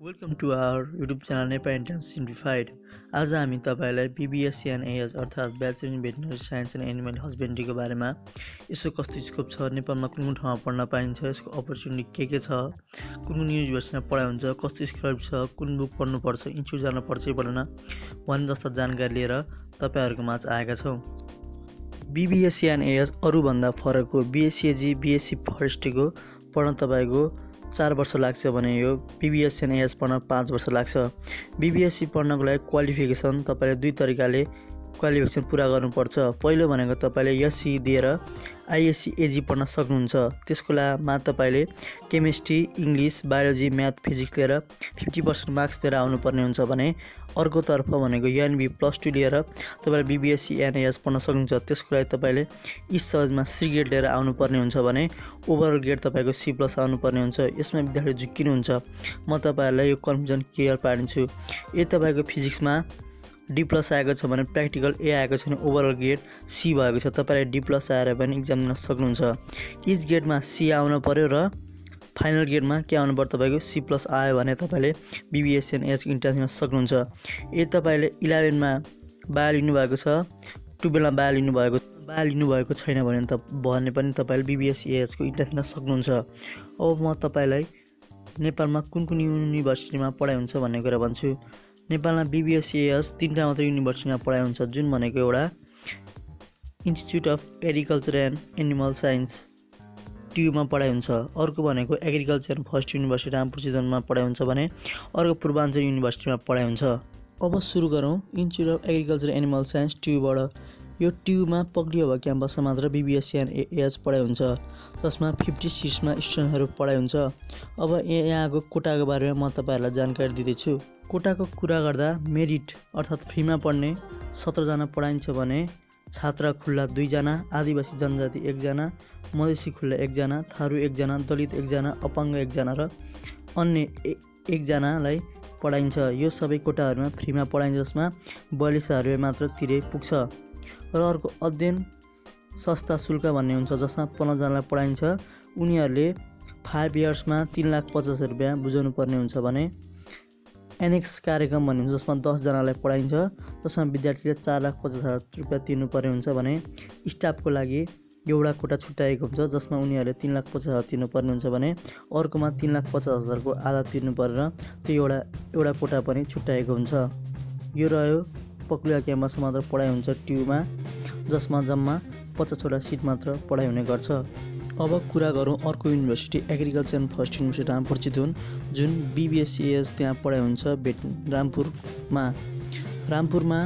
Welcome to our YouTube channel Nepal entrance simplified. आज हामी तपाईलाई BBSc एन्ड AS अर्थात् bachelor in veterinary science and animal हस्बेन्ड्रीको बारेमा यसको कस्तो स्कोप छ, नेपालमा कुन कुन ठाउँमा पढ्न पाइन्छ, यसको अपर्च्युनिटी के छ, कुन कुन युनिभर्सिटीमा पढाइ हुन्छ, कस्तो स्कलरसिप छ, कुन बुक पढ्नुपर्छ, इन्स्टिट्युट जान पर्छ कि पर्दैन भन्ने जस्ता जानकारी लिएर तपाईहरुको माझ आएका छौं। BBSc एन्ड AS अरूभन्दा फरक हो। BSc AG BSc फरेस्ट्रीको पढ्न तपाईको 4 वर्ष लाग्छ भने यो BBSc एन्ड AS पढ्न 5 वर्ष लाग्छ। BBSc पढ्नको लागि क्वालिफिकेसन तपाईले दुई तरिकाले क्वालिफिकेसन पूरा गर्नुपर्छ। पहिलो भनेको तपाईले SC दिएर ISc AG पढ्न सक्नुहुन्छ। त्यसको लागि तपाईले chemistry, English, biology, math, physics लिएर 50% मार्क्स लिएर आउनुपर्ने हुन्छ भने अर्को तर्फ भनेको UNB+2 लिएर तपाईले BBSc एन्ड AS पढ्न सक्नुहुन्छ। त्यसको लागि तपाईले E-sewa C ग्रेड लिएर आउनुपर्ने हुन्छ भने ओभरअल ग्रेड तपाईको C+ आउनुपर्ने हुन्छ। यसमा विद्यार्थी झुक्किनुहुन्छ। म तपाईहरुलाई यो कन्फ्युजन क्लियर पार्छु। ए तपाईको फिजिक्समा D+ आएको छ भने प्र्याक्टिकल A आएको छ भने ओभरअल ग्रेड C भएको छ। तपाईले D+ आएर पनि एक्जाम दिन सक्नुहुन्छ। इच ग्रेडमा C आउन पर्यो र फाइनल ग्रेडमा के आउनु पर्यो तपाईको C+ आयो भने तपाईले BBSc एन्ड AS इन्ट्रान्स दिन सक्नुहुन्छ। ए तपाईले 11 मा बायो लिनु भएको छ, 12 मा बायो लिनु भएको छैन भने पनि तपाईले BBSc AS को इन्ट्रान्स दिन सक्नुहुन्छ। अब म तपाईलाई नेपालमा कुन कुन युनिभर्सिटीमा पढाइ हुन्छ भन्ने कुरा भन्छु। नेपालमा BBSc AS 3टा मात्र युनिभर्सिटीमा पढाइ हुन्छ, जुन भनेको एउटा institute of agriculture and animal science TU मा पढाइ हुन्छ, अर्को भनेको agriculture and forest university Rampur चितवनमा पढाइ हुन्छ भने अर्को पूर्वाञ्चल युनिभर्सिटीमा पढाइ हुन्छ। अब सुरु गरौँ institute of agriculture animal science TU बाट। यो TU मा पक्लियो क्याम्पसमा मात्र BBSc एन्ड AS पढाइ हुन्छ, जसमा 50 सिट्समा स्टुडेन्टहरु पढाइ हुन्छ। अब यहाँको कोटाको बारेमा म तपाईहरुलाई जानकारी दिँदैछु। कोटाको कुरा गर्दा मेरिट अर्थात् फ्रीमा पढ्ने 17 जना पढाइन्छ भने छात्र खुल्ला 2 जना, आदिवासी जनजाति 1 जना, मधेसी खुल्ला 1 जना, थारू 1 जना, दलित 1 जना, अपाङ्ग 1 जना र अन्य 1 जनालाई पढाइन्छ। यो सबै कोटाहरुमा फ्रीमा पढाइन्छ, जसमा 42,000 मात्र तिरे पुग्छ। र अर्को अध्ययन सस्ता शुल्क भन्ने हुन्छ, जसमा 15 जनालाई पढाइन्छ। उनीहरुले 5 इयर्समा 3,50,000 रुपैयाँ बुझाउनु पर्ने हुन्छ भने एनेक्स कार्यक्रम भन्ने हुन्छ, जसमा 10 जनालाई पढाइन्छ, जसमा विद्यार्थीले 4,50,000 रुपैयाँ तिर्नुपर्ने हुन्छ भने स्टाफको लागि एउटा कोटा छुट्याएको हुन्छ, जसमा उनीहरुले 3,50,000 तिर्नुपर्ने हुन्छ भने अर्कोमा 3,50,000 को आधा तिर्नु पर्छ। त्यो एउटा कोटा पनि छुट्याएको हुन्छ। यो रह्यो पक्लिया क्याम्पसमा मात्र पढाइ हुन्छ TU मा, जसमा जम्मा 50 वटा सिट मात्र पढाइ हुने गर्छ। अब कुरा गरौँ अर्को university agriculture and forest university Rampur Chitwan, जुन BBSc AS त्यहाँ पढाइ हुन्छ रामपुरमा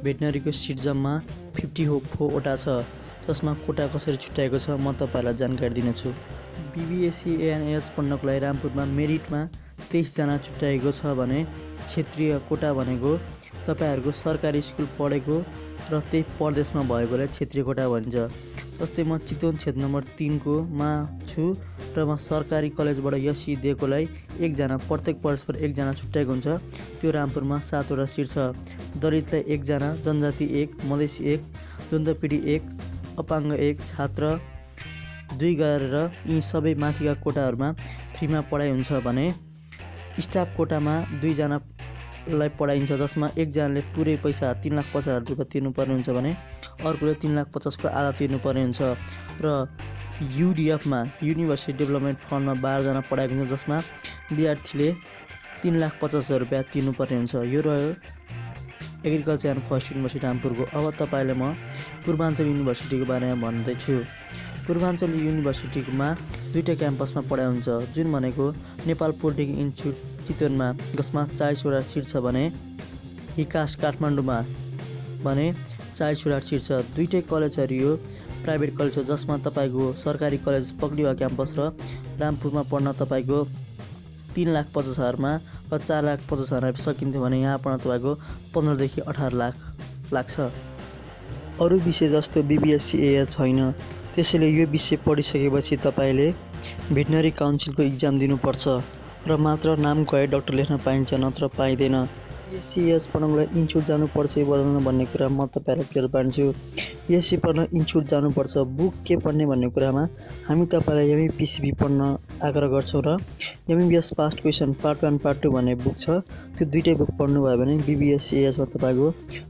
भेटनरीको सिट जम्मा 54 वटा छ, जसमा कोटा कसरी छुट्याएको छ म तपाईहरुलाई जानकारी दिनेछु। BBSc एन्ड AS पढ्नको लागि रामपुरमा मेरिटमा 23 जना छुट्याएको छ भने क्षेत्रीय कोटा भनेको तपाईहरुको सरकारी स्कुल पढेको र त्यही प्रदेशमा भएकोलाई क्षेत्रीय कोटा भनिन्छ। जस्तै म चितवन क्षेत्र नम्बर 3 को मा छु र म सरकारी कलेजबाट SC दिएकोलाई 1 जना प्रत्येक परस्पर 1 जना छुट्याएको हुन्छ। त्यो रामपुरमा 7 वटा सिट छ। दलितलाई 1 जना, जनजाति 1, मधेसी 1, द्वन्द्वपीढी 1, अपाङ्ग 1, छात्र 2 गरेर यी सबै माथिका कोटाहरुमा फ्रीमा पढाइ हुन्छ भने स्टाफ कोटामा 2 जनालाई पढाइन्छ, जसमा 1 जनाले पुरै पैसा 3,50,000 रुपैयाँ तिर्नुपर्ने हुन्छ भने अर्कोले 3,50,000 को आधा तिर्नुपर्ने हुन्छ। र UDF मा युनिभर्सिटी डेभलपमेन्ट फन्डमा 12 जना पढाएको हुन्छ, जसमा विद्यार्थीले 3,50,000 रुपैयाँ तिर्नुपर्ने हुन्छ। यो रह्यो एग्रिकल्चर एन्ड फरेस्ट युनिभर्सिटी रामपुरको। अब तपाईलाई म पूर्वाञ्चल युनिभर्सिटीको बारेमा भन्दैछु। पूर्वाञ्चल युनिभर्सिटीमा 2टा क्याम्पसमा पढाइ हुन्छ, जुन भनेको नेपाल पोलिटेक्निक इन्स्टिट्युट चितवनमा, जसमा 40 वटा सिट छ भने हिकास काठमाडौँमा भने 40 वटा सिट छ। दुईटै कलेजहरु यो प्राइभेट कलेज हो, जसमा तपाईको सरकारी कलेज पक्लिवा क्याम्पस र रामपुरमा पढ्न तपाईको 3,50,000 मा र 4,50,000 सकिन्थ्यो भने यहाँ पढ्न तपाईको 15 देखि 18 लाख लाग्छ। अरु विषय जस्तो BBSc AS छैन, त्यसैले यो विषय पढिसकेपछि तपाईले भेटनरी काउन्सिलको एक्जाम दिनुपर्छ र मात्र नाम गए डाक्टर लेख्न पाइन्छ, नत्र पाइदैन। बीएससी पढ्नलाई इन्स्टिट्युट जानुपर्छ भन्ने कुरा म तपाईँलाई क्लियर पार्छु। बीएससी पढ्न इन्स्टिट्युट जानुपर्छ। बुक के पढ्ने भन्ने कुरामा हामी तपाईँलाई एमइपिसिबी पढ्न आग्रह गर्छौँ र MBBS past question part 1 part 2 भन्ने बुक छ। त्यो दुईटै बुक पढ्नुभयो भने बीबीएससीमा तपाईँको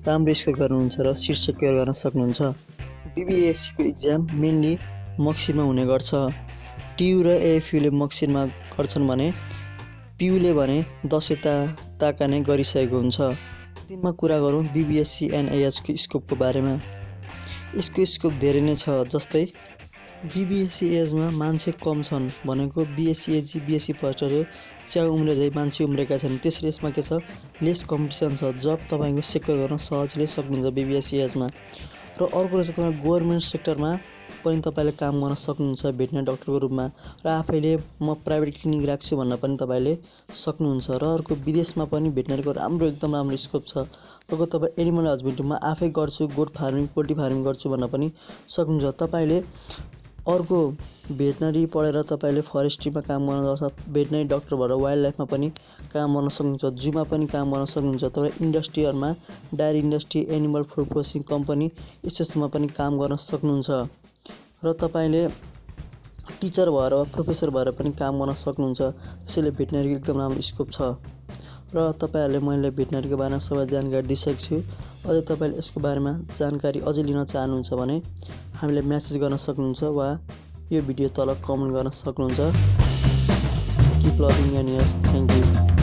राम्रो स्कोर गर्नुहुन्छ र शीर्ष सेक्योर गर्न सक्नुहुन्छ। बीबीएससीको इक्जाम मेनली मक्सिरमा हुने गर्छ। टियु र एएफयूले मक्सिरमा गर्छन् भने पियुले भने 10 ताका नै गरिसकेको हुन्छ। अन्तिममा कुरा गरौँ बीबीएससी एन्ड एएचको स्कोपको बारेमा। यसको स्कोप धेरै नै छ। जस्तै बीबीएससी एजमा मान्छे कम छन् भनेको बीएससी एजी बीएससी फर्स्टहरू च्याउ उम्रेदै मान्छे उम्रेका छन्। त्यसरी यसमा के छ, लेस कम्पिटिसन छ। जब तपाईँको सेक्योर गर्न सहजले सक्नुहुन्छ बीबीएससी एजमा। र अर्को चाहिँ तपाईँ गभर्मेन्ट सेक्टरमा पनि तपाईँले काम गर्न सक्नुहुन्छ भेटनेरी डक्टरको रूपमा, र आफैले म प्राइभेट क्लिनिक राख्छु भन्न पनि तपाईँले सक्नुहुन्छ। र अर्को विदेशमा पनि भेटनेरीको एकदम राम्रो स्कोप छ। अर्को तपाईँ एनिमल हस्बेन्ड्रीमा आफै गर्छु, गोट फार्मिङ पोल्ट्री फार्मिङ गर्छु भन्न पनि सक्नुहुन्छ। तपाईँले अर्को भेटनरी पढेर तपाईँले फरेस्ट्रीमा काम गर्न सक्छ। भेटनरी डक्टर भएर वाइल्ड लाइफमा पनि काम गर्न सक्नुहुन्छ, जूमा पनि काम गर्न सक्नुहुन्छ। तपाईँ इन्डस्ट्रीहरूमा dairy industry, animal food processing company यस्तोमा पनि काम गर्न सक्नुहुन्छ। र तपाईँले टिचर भएर वा प्रोफेसर भएर पनि काम गर्न सक्नुहुन्छ। त्यसैले भेटनरीको एकदम राम्रो स्कोप छ। र तपाईँहरूले मैले भेटनरीको बारेमा सबै जानकारी दिइसकेको छु। अझै तपाईँले यसको बारेमा जानकारी अझै लिन चाहनुहुन्छ भने हामीलाई म्यासेज गर्न सक्नुहुन्छ वा यो भिडियो तल कमेन्ट गर्न सक्नुहुन्छ। Keep loving and yes, thank you.